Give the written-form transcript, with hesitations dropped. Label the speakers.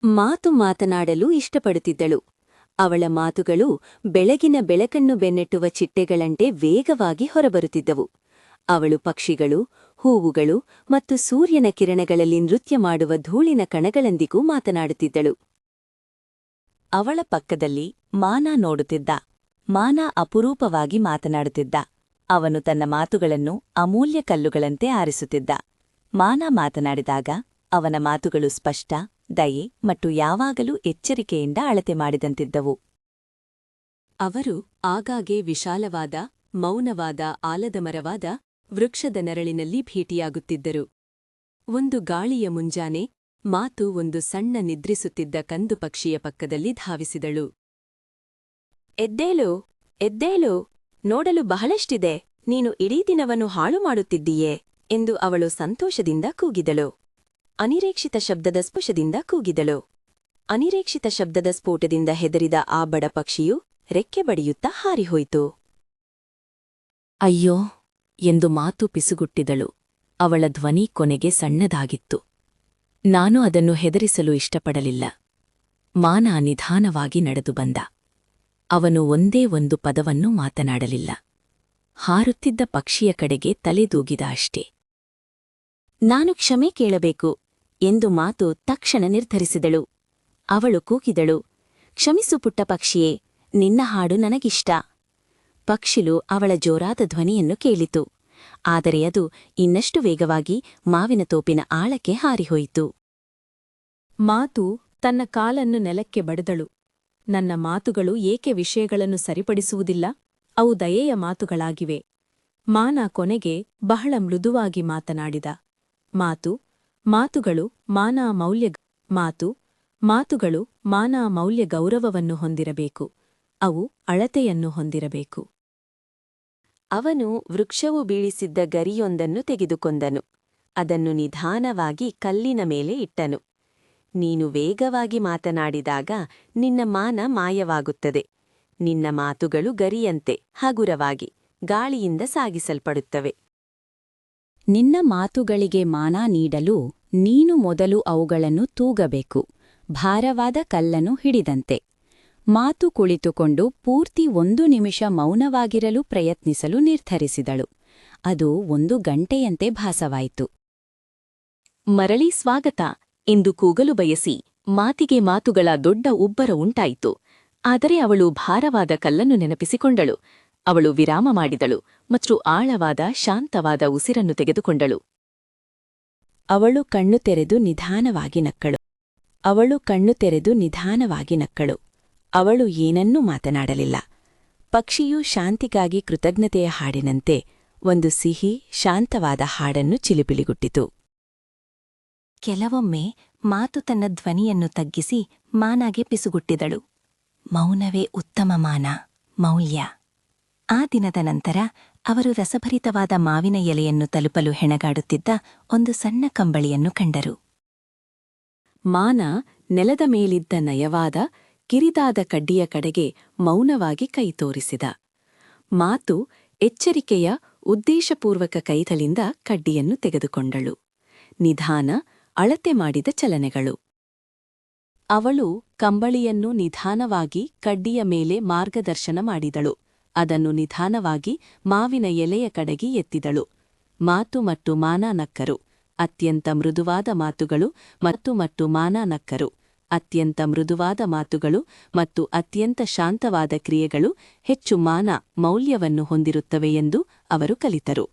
Speaker 1: ಮಾತನಾಡಲು ಇಷ್ಟಪಡುತ್ತಿದ್ದಳು. ಅವಳ ಮಾತುಗಳು ಬೆಳಗಿನ ಬೆಳಕನ್ನು ಬೆನ್ನಟ್ಟುವ ಚಿಟ್ಟೆಗಳಂತೆ ವೇಗವಾಗಿ ಹೊರಬರುತ್ತಿದ್ದವು. ಅವಳು ಪಕ್ಷಿಗಳು, ಹೂವುಗಳು ಮತ್ತು ಸೂರ್ಯನ ಕಿರಣಗಳಲ್ಲಿ ನೃತ್ಯ ಮಾಡುವ ಧೂಳಿನ ಕಣಗಳೊಂದಿಗೂ ಮಾತನಾಡುತ್ತಿದ್ದಳು. ಅವಳ ಪಕ್ಕದಲ್ಲಿ ಮಾನ ನೋಡುತ್ತಿದ್ದ. ಮಾನ ಅಪರೂಪವಾಗಿ ಮಾತನಾಡುತ್ತಿದ್ದ. ಅವನು ತನ್ನ ಮಾತುಗಳನ್ನು ಅಮೂಲ್ಯ ಕಲ್ಲುಗಳಂತೆ ಆರಿಸುತ್ತಿದ್ದ. ಮಾನ ಮಾತನಾಡಿದಾಗ ಅವನ ಮಾತುಗಳು ಸ್ಪಷ್ಟ, ದಯೆ ಮತ್ತು ಯಾವಾಗಲೂ ಎಚ್ಚರಿಕೆಯಿಂದ ಅಳತೆ ಮಾಡಿದಂತಿದ್ದವು. ಅವರು ಆಗಾಗ್ಗೆ ವಿಶಾಲವಾದ, ಮೌನವಾದ ಆಲದ ಮರವಾದ ವೃಕ್ಷದ ನೆರಳಿನಲ್ಲಿ ಭೇಟಿಯಾಗುತ್ತಿದ್ದರು. ಒಂದು ಗಾಳಿಯ ಮುಂಜಾನೆ ಮಾತು ಒಂದು ಸಣ್ಣ ನಿದ್ರಿಸುತ್ತಿದ್ದ ಕಂದು ಪಕ್ಷಿಯ ಪಕ್ಕದಲ್ಲಿ ಧಾವಿಸಿದಳು. ಎದ್ದೇಳು, ಎದ್ದೇಳು, ನೋಡಲು ಬಹಳಷ್ಟಿದೆ, ನೀನು ಇಡೀ ದಿನವನ್ನು ಹಾಳು ಮಾಡುತ್ತಿದ್ದೀಯೆ ಎಂದು ಅವಳು ಸಂತೋಷದಿಂದ ಕೂಗಿದಳು. ಅನಿರೀಕ್ಷಿತ ಶಬ್ದದ ಸ್ಪರ್ಶದಿಂದ ಕೂಗಿದಳು. ಅನಿರೀಕ್ಷಿತ ಶಬ್ದದ ಸ್ಫೋಟದಿಂದ ಹೆದರಿದ ಆ ಬಡ ಪಕ್ಷಿಯು ರೆಕ್ಕೆ ಬಡಿಯುತ್ತಾ ಹಾರಿಹೋಯಿತು. ಅಯ್ಯೋ ಎಂದು ಮಾತು ಪಿಸುಗುಟ್ಟಿದಳು. ಅವಳ ಧ್ವನಿ ಕೊನೆಗೆ ಸಣ್ಣದಾಗಿತ್ತು. ನಾನು ಅದನ್ನು ಹೆದರಿಸಲು ಇಷ್ಟಪಡಲಿಲ್ಲ. ಮಾನ ನಿಧಾನವಾಗಿ ನಡೆದು ಬಂದ. ಅವನು ಒಂದೇ ಒಂದು ಪದವನ್ನೂ ಮಾತನಾಡಲಿಲ್ಲ. ಹಾರುತ್ತಿದ್ದ ಪಕ್ಷಿಯ ಕಡೆಗೆ ತಲೆದೂಗಿದ ಅಷ್ಟೇ. ನಾನು ಕ್ಷಮೆ ಕೇಳಬೇಕು ಎಂದು ಮಾತು ತಕ್ಷಣ ನಿರ್ಧರಿಸಿದಳು. ಅವಳು ಕೂಗಿದಳು, ಕ್ಷಮಿಸು ಪುಟ್ಟ ಪಕ್ಷಿಯೇ, ನಿನ್ನ ಹಾಡು ನನಗಿಷ್ಟ. ಪಕ್ಷಿಲು ಅವಳ ಜೋರಾದ ಧ್ವನಿಯನ್ನು ಕೇಳಿತು. ಆದರೆ ಅದು ಇನ್ನಷ್ಟು ವೇಗವಾಗಿ ಮಾವಿನ ತೋಪಿನ ಆಳಕ್ಕೆ ಹಾರಿಹೋಯಿತು. ಮಾತು ತನ್ನ ಕಾಲನ್ನು ನೆಲಕ್ಕೆ ಬಡಿದಳು. ನನ್ನ ಮಾತುಗಳು ಏಕೆ ವಿಷಯಗಳನ್ನು ಸರಿಪಡಿಸುವುದಿಲ್ಲ? ಅವು ದಯೆಯ ಮಾತುಗಳಾಗಿವೆ. ಮಾನ ಕೊನೆಗೆ ಬಹಳ ಮೃದುವಾಗಿ ಮಾತನಾಡಿದ. ಮಾತುಗಳು ಮಾನ ಮೌಲ್ಯ ಗೌರವವನ್ನು ಹೊಂದಿರಬೇಕು. ಅವು ಅಳತೆಯನ್ನು ಹೊಂದಿರಬೇಕು. ಅವನು ವೃಕ್ಷವು ಬೀಳಿಸಿದ್ದ ಗರಿಯೊಂದನ್ನು ತೆಗೆದುಕೊಂಡನು. ಅದನ್ನು ನಿಧಾನವಾಗಿ ಕಲ್ಲಿನ ಮೇಲೆ ಇಟ್ಟನು. ನೀನು ವೇಗವಾಗಿ ಮಾತನಾಡಿದಾಗ ನಿನ್ನ ಮಾನ ಮಾಯವಾಗುತ್ತದೆ. ನಿನ್ನ ಮಾತುಗಳು ಗರಿಯಂತೆ ಹಗುರವಾಗಿ ಗಾಳಿಯಿಂದ ಸಾಗಿಸಲ್ಪಡುತ್ತವೆ. ನಿನ್ನ ಮಾತುಗಳಿಗೆ ಮಾನ ನೀಡಲು ನೀನು ಮೊದಲು ಅವುಗಳನ್ನು ತೂಗಬೇಕು, ಭಾರವಾದ ಕಲ್ಲನ್ನು ಹಿಡಿದಂತೆ. ಮಾತು ಕುಳಿತುಕೊಂಡು ಪೂರ್ತಿ 1 ನಿಮಿಷ ಮೌನವಾಗಿರಲು ಪ್ರಯತ್ನಿಸಲು ನಿರ್ಧರಿಸಿದಳು. ಅದು 1 ಗಂಟೆಯಂತೆ ಭಾಸವಾಯಿತು. ಮರಳಿ ಸ್ವಾಗತ ಎಂದು ಕೂಗಲು ಬಯಸಿ ಮಾತಿಗೆ ಮಾತುಗಳ ದೊಡ್ಡ ಉಬ್ಬರ ಉಂಟಾಯಿತು. ಆದರೆ ಅವಳು ಭಾರವಾದ ಕಲ್ಲನ್ನು ನೆನಪಿಸಿಕೊಂಡಳು. ಅವಳು ವಿರಾಮ ಮಾಡಿದಳು ಮತ್ತು ಆಳವಾದ ಶಾಂತವಾದ ಉಸಿರನ್ನು ತೆಗೆದುಕೊಂಡಳು. ಅವಳು ಕಣ್ಣು ತೆರೆದು ನಿಧಾನವಾಗಿ ನಕ್ಕಳು. ಅವಳು ಏನನ್ನೂ ಮಾತನಾಡಲಿಲ್ಲ. ಪಕ್ಷಿಯು ಶಾಂತಿಗಾಗಿ ಕೃತಜ್ಞತೆಯ ಹಾಡಿನಂತೆ ಒಂದು ಸಿಹಿ, ಶಾಂತವಾದ ಹಾಡನ್ನು ಚಿಲಿಪಿಲಿಗುಟ್ಟಿತು. ಕೆಲವೊಮ್ಮೆ ಮಾತು ತನ್ನ ಧ್ವನಿಯನ್ನು ತಗ್ಗಿಸಿ ಮಾನಾಗೆ ಪಿಸುಗುಟ್ಟಿದಳು. ಮೌನವೇ ಉತ್ತಮ ಮಾನ, ಮೌಲ್ಯ. ಆ ದಿನದ ನಂತರ ಅವರು ರಸಭರಿತವಾದ ಮಾವಿನ ಎಲೆಯನ್ನು ತಲುಪಲು ಹೆಣಗಾಡುತ್ತಿದ್ದ ಒಂದು ಸಣ್ಣ ಕಂಬಳಿಯನ್ನು ಕಂಡರು. ಮಾನ ನೆಲದ ಮೇಲಿದ್ದ ನಯವಾದ, ಕಿರಿದಾದ ಕಡ್ಡಿಯ ಕಡೆಗೆ ಮೌನವಾಗಿ ಕೈ ತೋರಿಸಿದ. ಮಾತು ಎಚ್ಚರಿಕೆಯ, ಉದ್ದೇಶಪೂರ್ವಕ ಕೈಗಳಿಂದ ಕಡ್ಡಿಯನ್ನು ತೆಗೆದುಕೊಂಡಳು. ನಿಧಾನ, ಅಳತೆ ಮಾಡಿದ ಚಲನೆಗಳು. ಅವಳು ಕಂಬಳಿಯನ್ನು ನಿಧಾನವಾಗಿ ಕಡ್ಡಿಯ ಮೇಲೆ ಮಾರ್ಗದರ್ಶನ ಮಾಡಿದಳು. ಅದನ್ನು ನಿಧಾನವಾಗಿ ಮಾವಿನ ಎಲೆಯ ಕಡೆಗೆ ಎತ್ತಿದಳು. ಮಾತು ಮತ್ತು ಮಾನ ನಕ್ಕರು. ಅತ್ಯಂತ ಮೃದುವಾದ ಮಾತುಗಳು ಮತ್ತು ಮಾನ ನಕ್ಕರು. ಅತ್ಯಂತ ಮೃದುವಾದ ಮಾತುಗಳು ಮತ್ತು ಅತ್ಯಂತ ಶಾಂತವಾದ ಕ್ರಿಯೆಗಳು ಹೆಚ್ಚು ಮಾನ ಮೌಲ್ಯವನ್ನು ಹೊಂದಿರುತ್ತವೆ ಎಂದು ಅವರು ಕಲಿತರು.